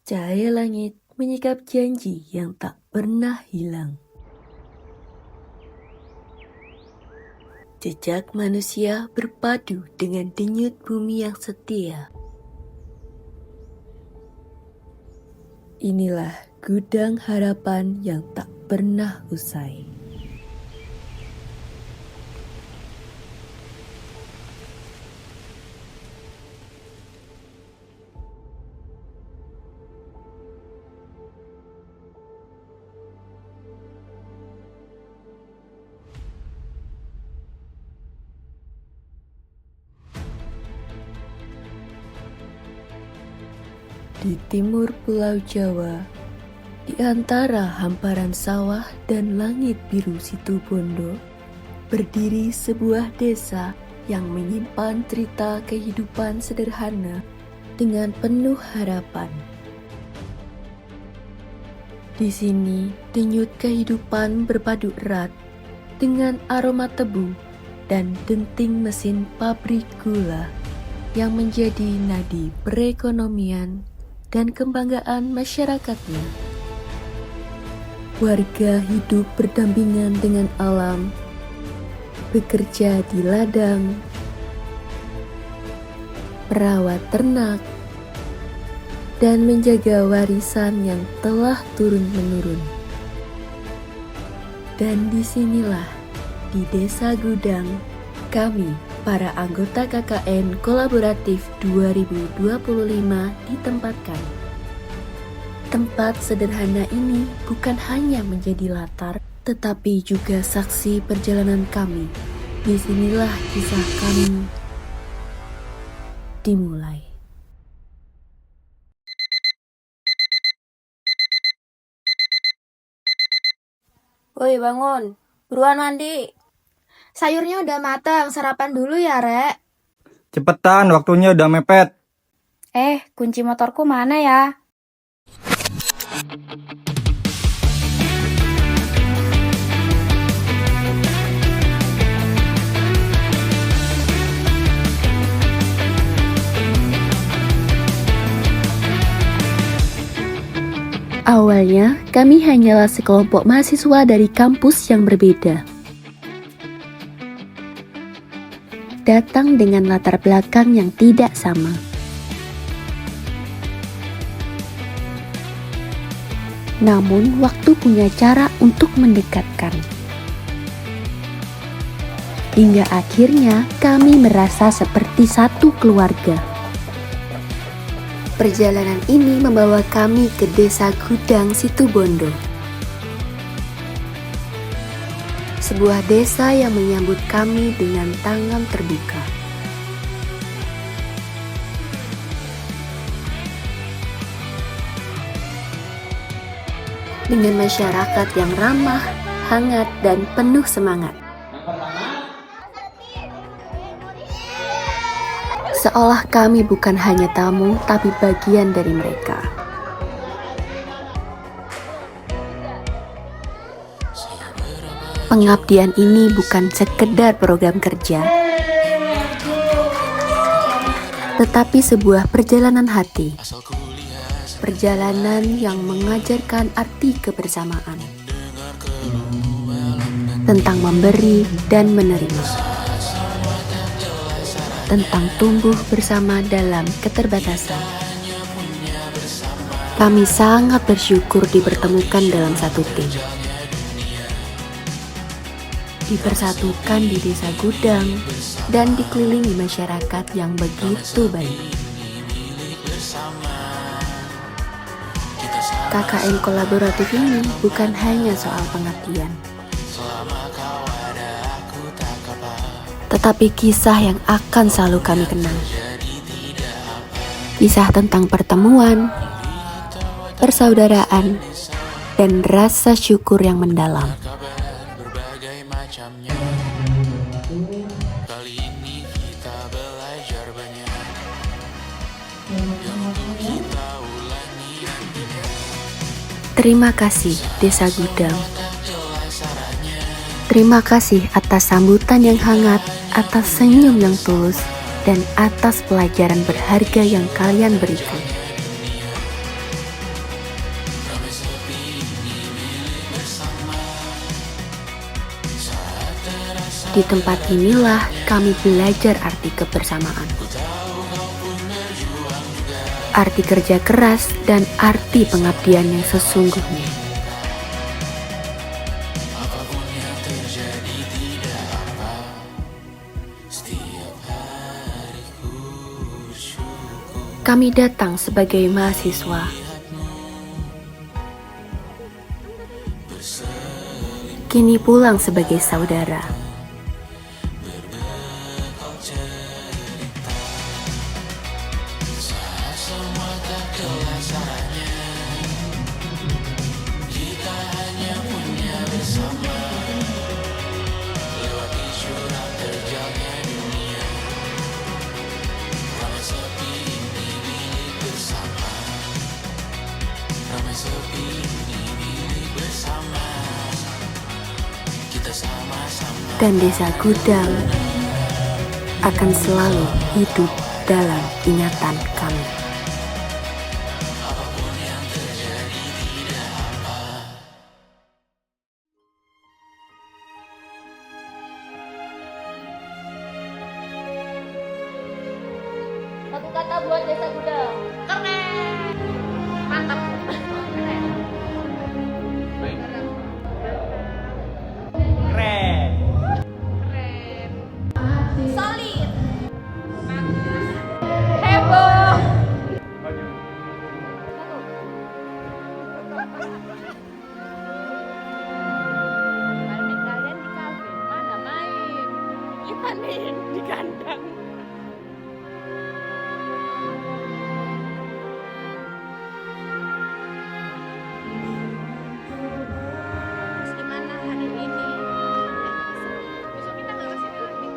Cahaya langit menyikap janji yang tak pernah hilang. Jejak manusia berpadu dengan denyut bumi yang setia. Inilah gudang harapan yang tak pernah usai. Di timur Pulau Jawa, di antara hamparan sawah dan langit biru Situbondo, berdiri sebuah desa yang menyimpan cerita kehidupan sederhana dengan penuh harapan. Di sini, denyut kehidupan berpadu erat dengan aroma tebu dan denting mesin pabrik gula yang menjadi nadi perekonomian dan kebanggaan masyarakatnya. Warga hidup berdampingan dengan alam, bekerja di ladang, merawat ternak, dan menjaga warisan yang telah turun-menurun. Dan disinilah, di Desa Gudang, kami, para anggota KKN Kolaboratif 2025 ditempatkan. Tempat sederhana ini bukan hanya menjadi latar, tetapi juga saksi perjalanan kami. Disinilah kisah kami dimulai. Woi bangun, buruan mandi. Sayurnya udah matang, sarapan dulu ya, Rek. Cepetan, waktunya udah mepet. Kunci motorku mana ya? Awalnya, kami hanyalah sekelompok mahasiswa dari kampus yang berbeda. Datang dengan latar belakang yang tidak sama. Namun, waktu punya cara untuk mendekatkan. Hingga akhirnya kami merasa seperti satu keluarga. Perjalanan ini membawa kami ke Desa Gudang Situbondo. Sebuah desa yang menyambut kami dengan tangan terbuka. Dengan masyarakat yang ramah, hangat, dan penuh semangat. Seolah kami bukan hanya tamu, tapi bagian dari mereka. Pengabdian ini bukan sekedar program kerja, tetapi sebuah perjalanan hati. Perjalanan yang mengajarkan arti kebersamaan, tentang memberi dan menerima, tentang tumbuh bersama dalam keterbatasan. Kami sangat bersyukur dipertemukan dalam satu tim. Dipersatukan di Desa Gudang dan dikelilingi masyarakat yang begitu baik. KKN kolaboratif ini bukan hanya soal pengabdian, tetapi kisah yang akan selalu kami kenang. Kisah tentang pertemuan, persaudaraan, dan rasa syukur yang mendalam. Kali ini kita belajar banyak yang untuk kita ulangi nantinya. Terima kasih Desa Gudang. Terima kasih atas sambutan yang hangat, atas senyum yang tulus, dan atas pelajaran berharga yang kalian berikan. Di tempat inilah kami belajar arti kebersamaan, arti kerja keras, dan arti pengabdian yang sesungguhnya. Kami datang sebagai mahasiswa, kini pulang sebagai saudara. Dan Desa Gudang akan selalu hidup dalam ingatan kami. Satu kata buat Desa Gudang. Keren. Mantap. Keren. Solid. Heboh. Kalian di kafe, mana main? Kita nih di kandang. Gimana hari ini? Besok kita nggak kasih lagi.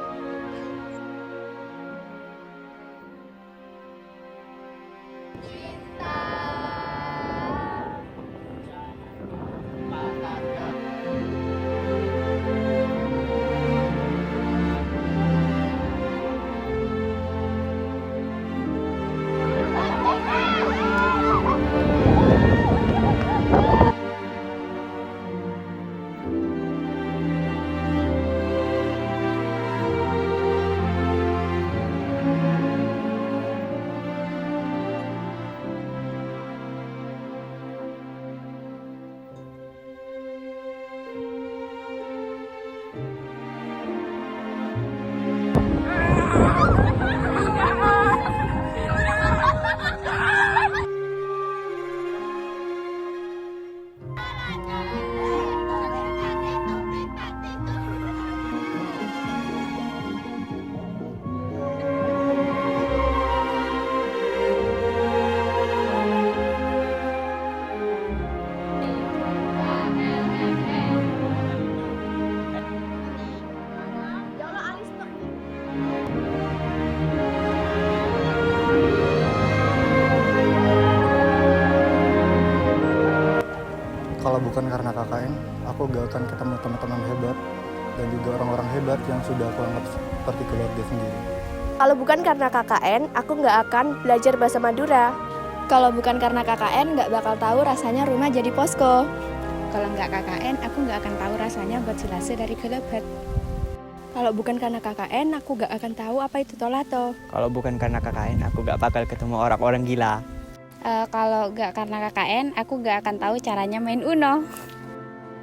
Kalau bukan karena KKN, aku gak akan ketemu teman-teman hebat dan juga orang-orang hebat yang sudah aku anggap seperti keluarga sendiri. Kalau bukan karena KKN, aku nggak akan belajar bahasa Madura. Kalau bukan karena KKN, nggak bakal tahu rasanya rumah jadi posko. Kalau nggak KKN, aku nggak akan tahu rasanya buat silase dari Gelebat. Kalau bukan karena KKN, aku nggak akan tahu apa itu tolato. Kalau bukan karena KKN, aku nggak bakal ketemu orang-orang gila. Kalau nggak karena KKN, aku nggak akan tahu caranya main Uno.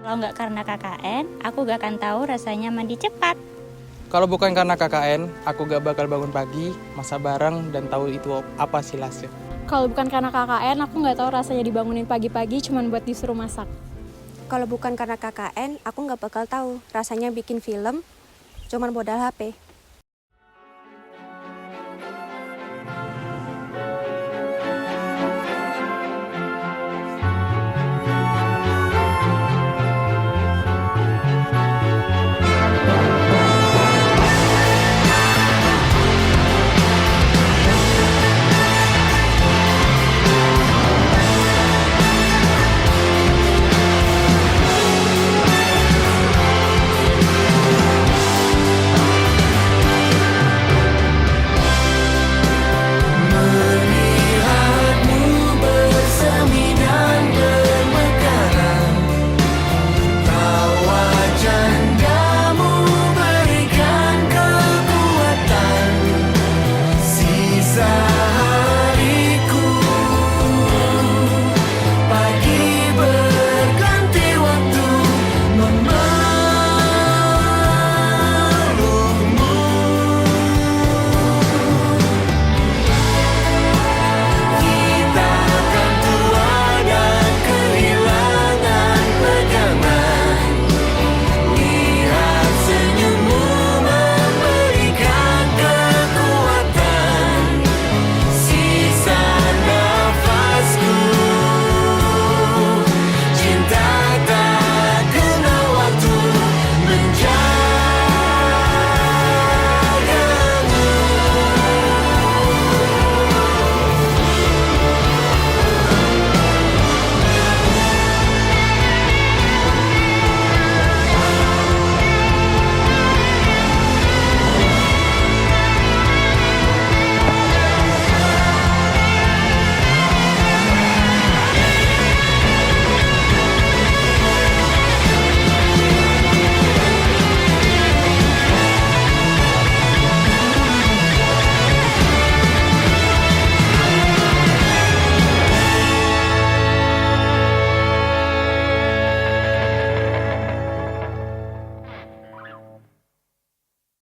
Kalau nggak karena KKN, aku nggak akan tahu rasanya mandi cepat. Kalau bukan karena KKN, aku gak bakal bangun pagi, masak bareng, dan tahu itu apa silase. Kalau bukan karena KKN, aku nggak tahu rasanya dibangunin pagi-pagi cuman buat disuruh masak. Kalau bukan karena KKN, aku nggak bakal tahu rasanya bikin film cuman modal HP.